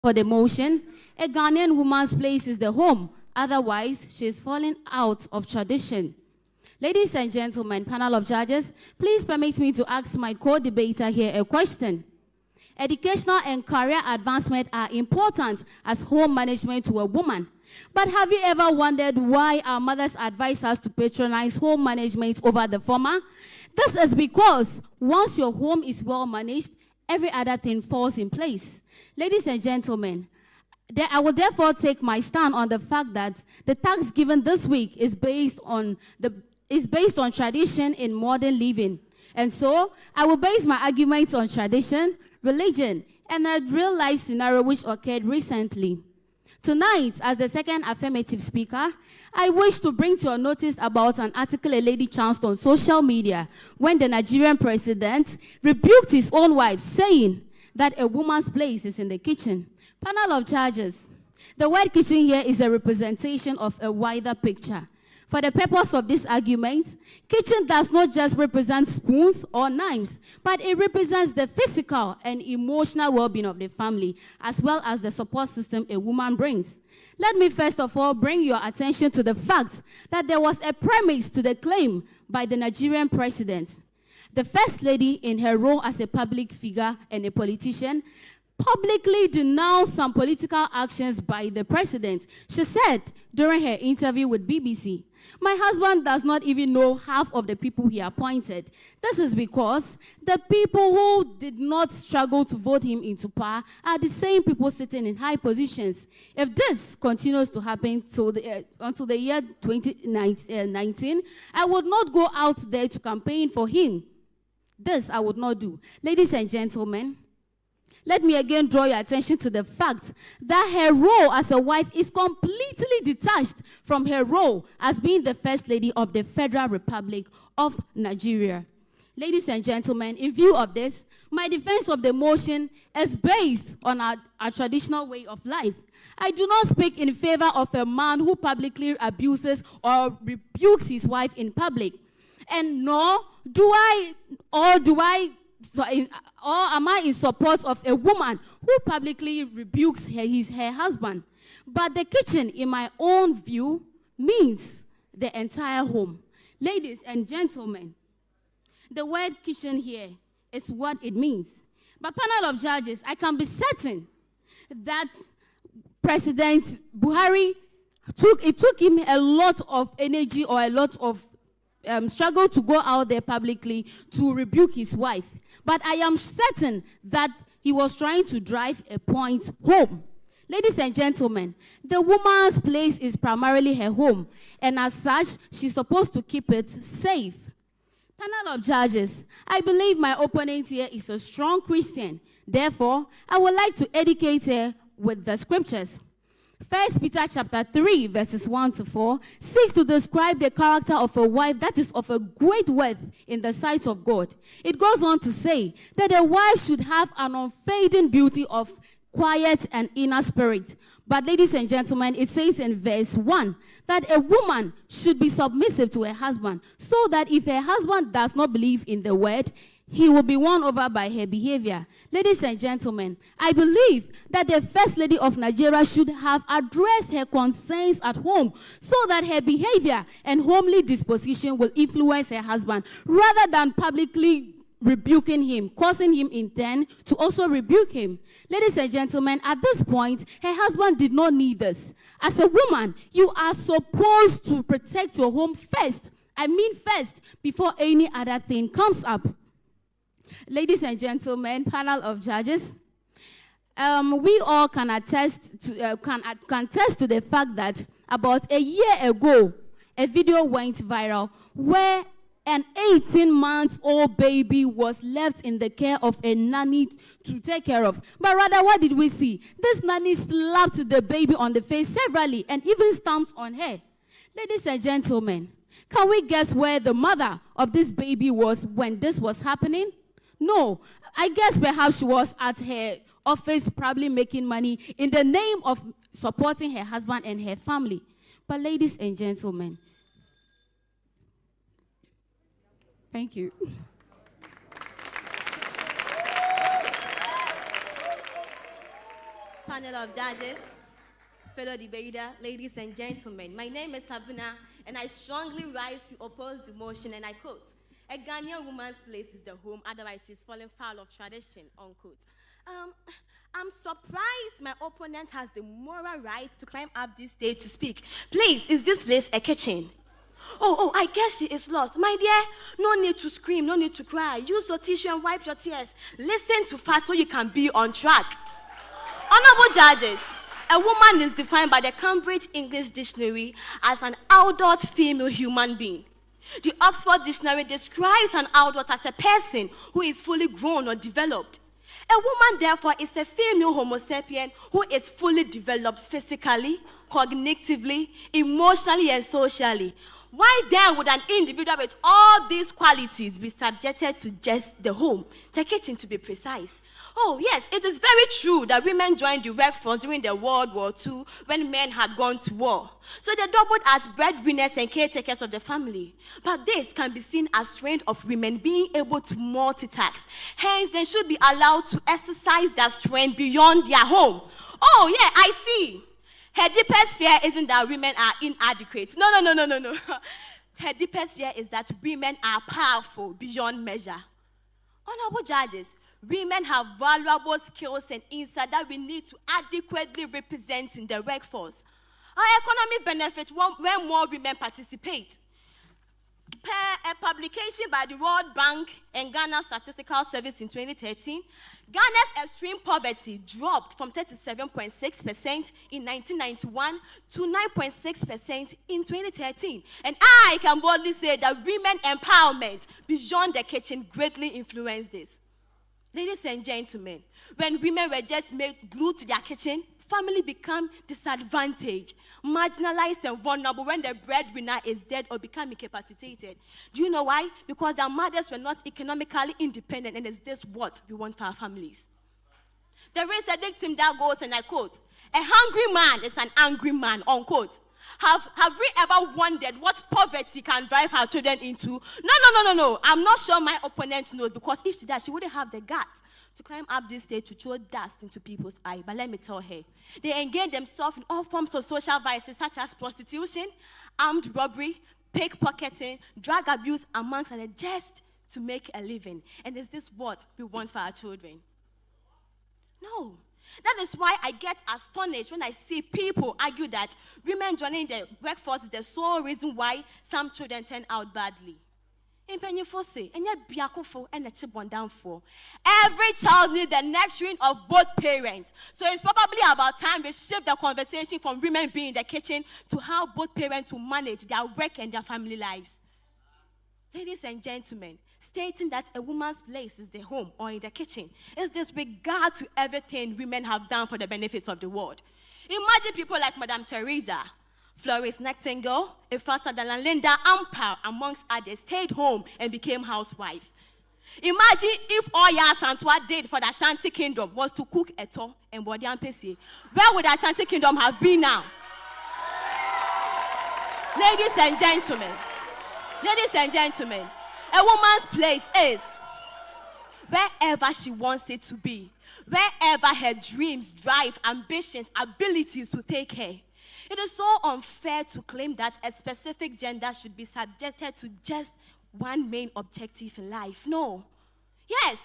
For the motion, a Ghanaian woman's place is the home. Otherwise, she is falling out of tradition. Ladies and gentlemen, panel of judges, please permit me to ask my co-debater here a question. Educational and career advancement are important as home management to a woman. But have you ever wondered why our mothers advise us to patronize home management over the former? This is because once your home is well managed, every other thing falls in place. Ladies and gentlemen, I will therefore take my stand on the fact that the tax given this week is based on tradition in modern living. And so, I will base my arguments on tradition, religion, and a real-life scenario which occurred recently. Tonight, as the second affirmative speaker, I wish to bring to your notice about an article a lady chanced on social media when the Nigerian president rebuked his own wife, saying that a woman's place is in the kitchen. Panel of judges, the word kitchen here is a representation of a wider picture. For the purpose of this argument, kitchen does not just represent spoons or knives, but it represents the physical and emotional well-being of the family, as well as the support system a woman brings. Let me first of all bring your attention to the fact that there was a premise to the claim by the Nigerian president. The First Lady, in her role as a public figure and a politician, publicly denounced some political actions by the president. She said during her interview with BBC, "My husband does not even know half of the people he appointed. This is because the people who did not struggle to vote him into power are the same people sitting in high positions. If this continues to happen until the year 2019, I would not go out there to campaign for him. This I would not do." Ladies and gentlemen, let me again draw your attention to the fact that her role as a wife is completely detached from her role as being the First Lady of the Federal Republic of Nigeria. Ladies and gentlemen, in view of this, my defense of the motion is based on our traditional way of life. I do not speak in favor of a man who publicly abuses or rebukes his wife in public, and nor am I in support of a woman who publicly rebukes her husband. But the kitchen, in my own view, means the entire home. Ladies and gentlemen, the word kitchen here is what it means. But panel of judges, I can be certain that President Buhari took him a lot of energy or a lot of struggle to go out there publicly to rebuke his wife. But I am certain that he was trying to drive a point home. Ladies and gentlemen, the woman's place is primarily her home, and as such, she's supposed to keep it safe. Panel of judges, I believe my opponent here is a strong Christian. Therefore, I would like to educate her with the scriptures. 1 Peter chapter 3, verses 1 to 4, seeks to describe the character of a wife that is of a great worth in the sight of God. It goes on to say that a wife should have an unfading beauty of quiet and inner spirit. But ladies and gentlemen, it says in verse 1 that a woman should be submissive to her husband, so that if her husband does not believe in the word, he will be won over by her behavior. Ladies and gentlemen, I believe that the First Lady of Nigeria should have addressed her concerns at home so that her behavior and homely disposition will influence her husband rather than publicly rebuking him, causing him in turn to also rebuke him. Ladies and gentlemen, at this point, her husband did not need this. As a woman, you are supposed to protect your home first. I mean first, before any other thing comes up. Ladies and gentlemen, panel of judges, we all can attest to the fact that about a year ago, a video went viral where an 18-month-old baby was left in the care of a nanny to take care of. But rather, what did we see? This nanny slapped the baby on the face severally and even stamped on her. Ladies and gentlemen, can we guess where the mother of this baby was when this was happening? No, I guess perhaps she was at her office probably making money in the name of supporting her husband and her family. But ladies and gentlemen, thank you. panel of judges, fellow debater, ladies and gentlemen. My name is Abena, and I strongly rise to oppose the motion, and I quote, "A Ghanaian woman's place is the home, otherwise she's falling foul of tradition," unquote. I'm surprised my opponent has the moral right to climb up this stage to speak. Please, is this place a kitchen? Oh, I guess she is lost. My dear, no need to scream, no need to cry. Use your tissue and wipe your tears. Listen to fast so you can be on track. Honorable judges, a woman is defined by the Cambridge English Dictionary as an adult female human being. The Oxford Dictionary describes an adult as a person who is fully grown or developed. A woman, therefore, is a female Homo sapien who is fully developed physically, cognitively, emotionally, and socially. Why then would an individual with all these qualities be subjected to just the home, the kitchen to be precise? Oh yes, it is very true that women joined the workforce during the World War II when men had gone to war. So they doubled as breadwinners and caretakers of the family. But this can be seen as strength of women being able to multitask. Hence, they should be allowed to exercise that strength beyond their home. Oh yeah, I see. Her deepest fear isn't that women are inadequate. No. Her deepest fear is that women are powerful beyond measure. Honorable judges, women have valuable skills and insight that we need to adequately represent in the workforce. Our economy benefits when more women participate. Per a publication by the World Bank and Ghana Statistical Service in 2013, Ghana's extreme poverty dropped from 37.6% in 1991 to 9.6% in 2013. And I can boldly say that women empowerment beyond the kitchen greatly influenced this. Ladies and gentlemen, when women were just made glued to their kitchen, family become disadvantaged, marginalized and vulnerable when the breadwinner is dead or become incapacitated. Do you know why? Because their mothers were not economically independent, and is this what we want for our families? There is a dictum that goes, and I quote, "A hungry man is an angry man," unquote. Have we ever wondered what poverty can drive our children into? No. I'm not sure my opponent knows, because if she does, she wouldn't have the guts to climb up this stage to throw dust into people's eyes. But let me tell her, they engage themselves in all forms of social vices such as prostitution, armed robbery, pickpocketing, drug abuse, amongst others, just to make a living. And is this what we want for our children? No. That is why I get astonished when I see people argue that women joining the workforce is the sole reason why some children turn out badly. Every child needs the nurturing of both parents. So it's probably about time we shift the conversation from women being in the kitchen to how both parents will manage their work and their family lives. Ladies and gentlemen, stating that a woman's place is the home or in the kitchen is disregard to everything women have done for the benefits of the world. Imagine people like Madame Teresa, Florence Nightingale, Efata Linda Ampar, amongst others, stayed home and became housewife. Imagine if all Santua did for the Ashanti Kingdom was to cook eto and body and pesi. Where would the Ashanti Kingdom have been now? Ladies and gentlemen, a woman's place is wherever she wants it to be, wherever her dreams, drive, ambitions, abilities will take her. It is so unfair to claim that a specific gender should be subjected to just one main objective in life. No. Yes,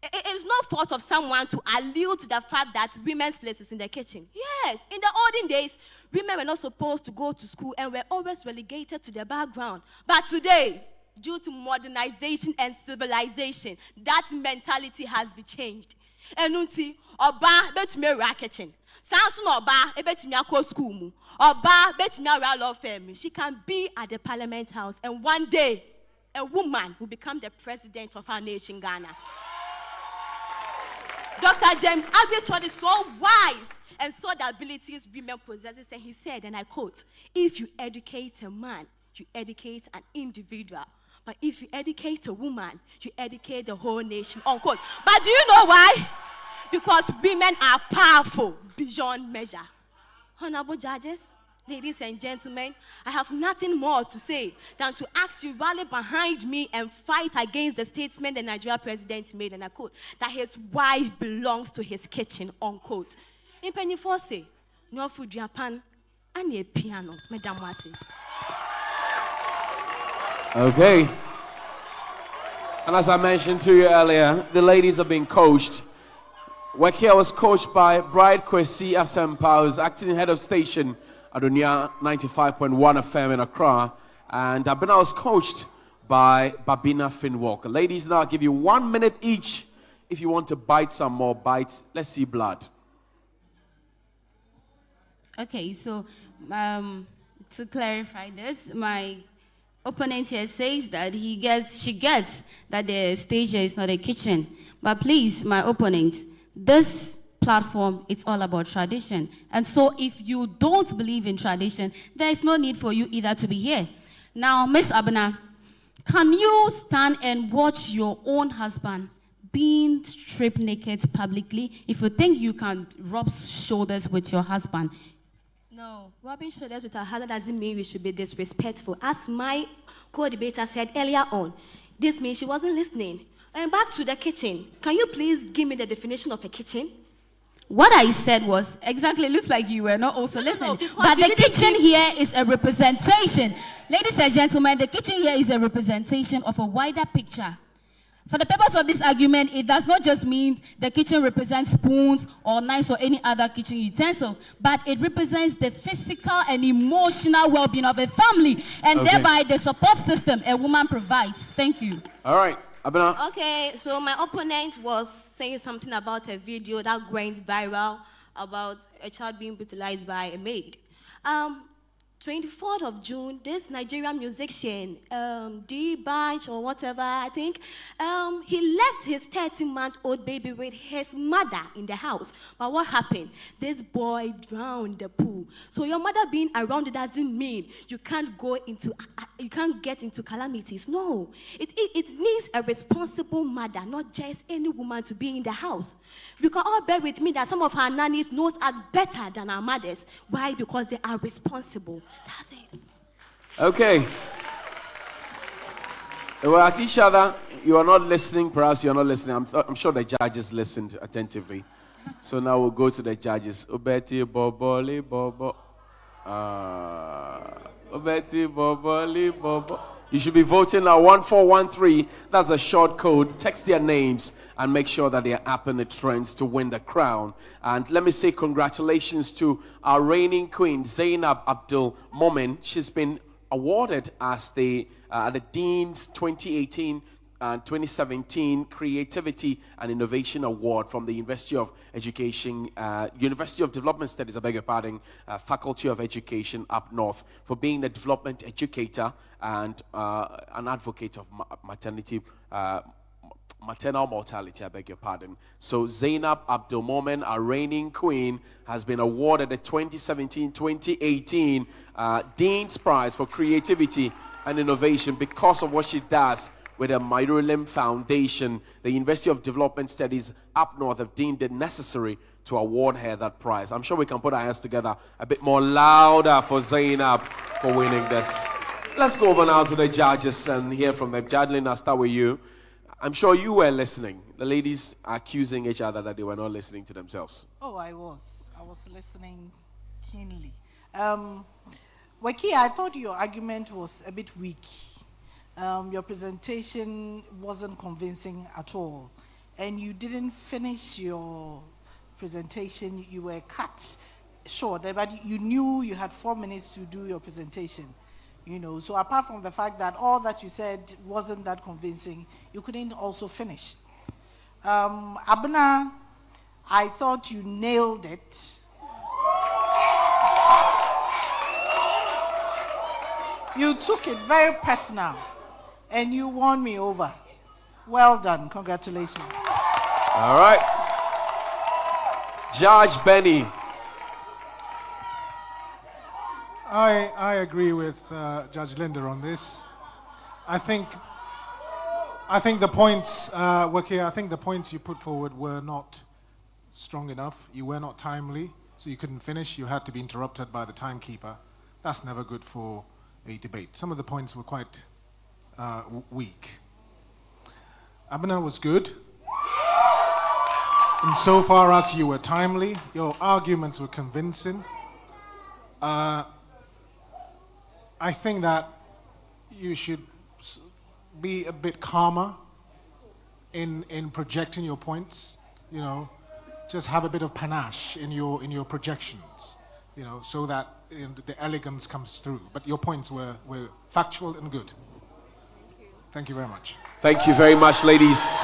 it is no fault of someone to allude to the fact that women's place is in the kitchen. Yes, in the olden days, women were not supposed to go to school and were always relegated to the background. But today, due to modernization and civilization, that mentality has been changed. Enunti, oba betumi ra kitchen. Sansu no oba betumi akọ school mu. Oba betumi ara law firm. She can be at the Parliament House, and one day, a woman will become the president of our nation, Ghana. Dr. James Agbetwa is so wise and saw the abilities women possess, and he said, and I quote, "If you educate a man, you educate an individual. But if you educate a woman, you educate the whole nation," unquote. But do you know why? Because women are powerful beyond measure. Honorable judges, ladies and gentlemen, I have nothing more to say than to ask you rally behind me and fight against the statement the Nigerian president made, and I quote, that his wife belongs to his kitchen, unquote. In penny force, no food Japan, and a piano, Madame Wati. Okay. And as I mentioned to you earlier, the ladies are being coached. Wekia was coached by Bride Kwesi Asempa, who's acting head of station at Adunia 95.1 FM in Accra. And Abena was coached by Babina Finwalker. Ladies, now I'll give you 1 minute each. If you want to bite some more bites, let's see blood. Okay, so to clarify this, my opponent here says that she gets that the stage here is not a kitchen. But please, my opponent, this platform, it's all about tradition. And so if you don't believe in tradition, there is no need for you either to be here. Now, Miss Abena, can you stand and watch your own husband being stripped naked publicly if you think you can rub shoulders with your husband? No, rubbing shoulders with our husband doesn't mean we should be disrespectful. As my co-debater said earlier on, this means she wasn't listening. And back to the kitchen. Can you please give me the definition of a kitchen? What I said was exactly, looks like you were not also listening. No, but the kitchen here is a representation. Ladies and gentlemen, the kitchen here is a representation of a wider picture. For the purpose of this argument, it does not just mean the kitchen represents spoons or knives or any other kitchen utensils, but it represents the physical and emotional well-being of a family, and thereby the support system a woman provides. Thank you. All right, Abena. Okay, so my opponent was saying something about a video that went viral about a child being brutalized by a maid. 24th of June, this Nigerian musician, D Bunch or whatever, I think, he left his 13-month-old baby with his mother in the house. But what happened? This boy drowned the pool. So your mother being around it doesn't mean you can't get into calamities. No, it needs a responsible mother, not just any woman, to be in the house. You can all bear with me that some of our nannies knows us better than our mothers. Why? Because they are responsible. That's it. Okay. We're at each other. You are not listening. Perhaps you are not listening. I'm sure the judges listened attentively. So now we'll go to the judges. Obeti Boboli Bobo. Obeti Boboli Bobo. You should be voting now. 1413. That's a short code. Text their names and make sure that they are up in the trends to win the crown. And let me say congratulations to our reigning queen, Zainab Abdul Momin. She's been awarded as the Dean's 2018 and 2017 Creativity and Innovation Award from the University of Development Studies, I beg your pardon, Faculty of Education up north, for being the development educator and an advocate of maternal mortality, I beg your pardon. So Zainab Abdul Momen, our reigning queen, has been awarded the 2017-2018 Dean's Prize for Creativity and Innovation because of what she does with the Myrolim Foundation. The University of Development Studies up north have deemed it necessary to award her that prize. I'm sure we can put our hands together a bit more louder for Zainab for winning this. Let's go over now to the judges and hear from them. Jadlin, I'll start with you. I'm sure you were listening. The ladies are accusing each other that they were not listening to themselves. Oh, I was listening keenly. Wekia, I thought your argument was a bit weak. Your presentation wasn't convincing at all. And you didn't finish your presentation. You were cut short, but you knew you had 4 minutes to do your presentation. You know, so apart from the fact that all that you said wasn't that convincing, you couldn't also finish. Abena, I thought you nailed it. You took it very personal, and you won me over. Well done. Congratulations. All right. Judge Benny. I agree with Judge Linda on this. I think the points, Wekia, I think the points you put forward were not strong enough. You were not timely, so you couldn't finish. You had to be interrupted by the timekeeper. That's never good for a debate. Some of the points were quite weak. Abena was good. insofar as you were timely, your arguments were convincing. I think that you should be a bit calmer in projecting your points. You know, just have a bit of panache in your projections. You know, so that the elegance comes through. But your points were factual and good. Thank you very much. Thank you very much, ladies.